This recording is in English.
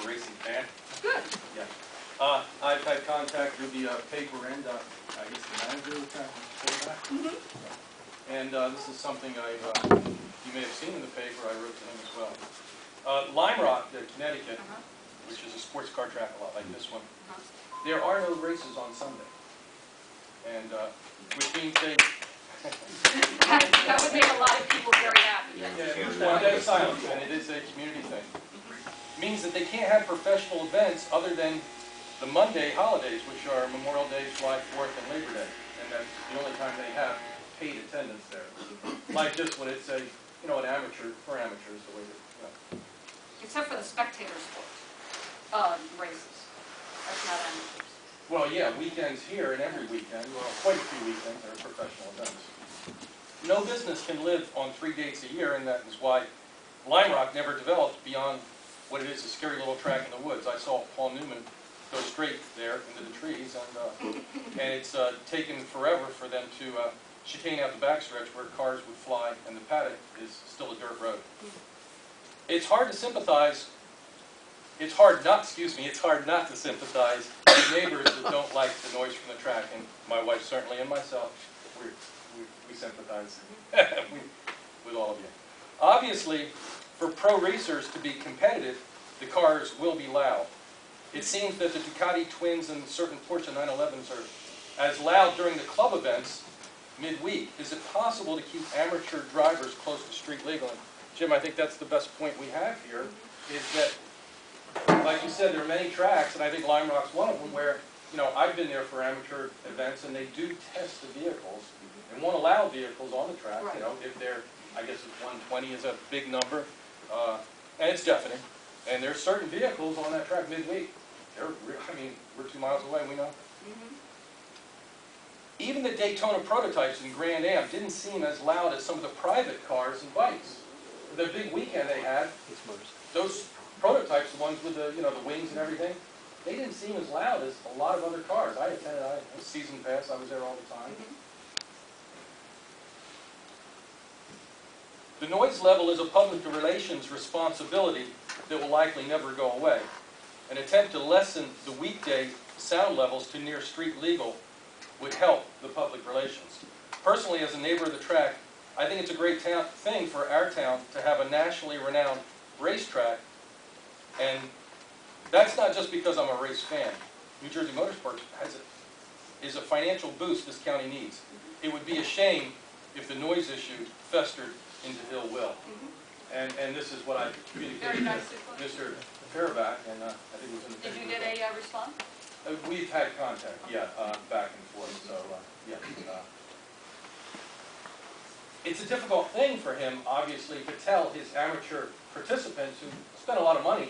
a racing fan. Good. Yeah. I've had contact with the paper and I guess the manager of the track, and this is something you may have seen in the paper. I wrote to him as well. Lime Rock, Connecticut, which is a sports car track a lot like this one. There are no races on Sunday, and which means they. That would make a lot of people very happy. Yeah, one day silence, and it is a community thing. Means that they can't have professional events other than the Monday holidays, which are Memorial Day, July 4th, and Labor Day, and that's the only time they have paid attendance there. Like this one, it's an amateur for amateurs, the way that. Except for the spectator sport races. That's not amateurs. Well, yeah, weekends here and every weekend, well, quite a few weekends are professional events. No business can live on 3 dates a year, and that is why Lime Rock never developed beyond what it is, a scary little track in the woods. I saw Paul Newman go straight there into the trees, and it's taken forever for them to chicane out the backstretch where cars would fly, and the paddock is still a dirt road. It's hard to sympathize. It's hard not to sympathize with neighbors that don't like the noise from the track, and my wife certainly, and myself, we sympathize with all of you. Obviously, for pro racers to be competitive, the cars will be loud. It seems that the Ducati Twins and certain Porsche 911s are as loud during the club events midweek. Is it possible to keep amateur drivers close to street legal? And Jim, I think that's the best point we have here, is that, like you said, there are many tracks, and I think Lime Rock's one of them, where, I've been there for amateur events, and they do test the vehicles, and won't allow vehicles on the track, Right. If they're, I guess if 120 is a big number, and it's deafening. And there's certain vehicles on that track midweek. We're 2 miles away, we know. Even the Daytona prototypes in Grand Am didn't seem as loud as some of the private cars and bikes. The big weekend they had, those prototypes, the ones with the wings and everything, they didn't seem as loud as a lot of other cars. I attended, I was season pass, I was there all the time. The noise level is a public relations responsibility that will likely never go away. An attempt to lessen the weekday sound levels to near street legal would help the public relations. Personally, as a neighbor of the track, I think it's a great thing for our town to have a nationally renowned racetrack, and that's not just because I'm a race fan. New Jersey Motorsports is a financial boost this county needs. It would be a shame if the noise issue festered into ill will. And this is what I communicated to Mr. Fairback, and I think it was in the paper. Did you get a response? We've had contact, yeah, back and forth, so, yeah. It's a difficult thing for him, obviously, to tell his amateur participants who spent a lot of money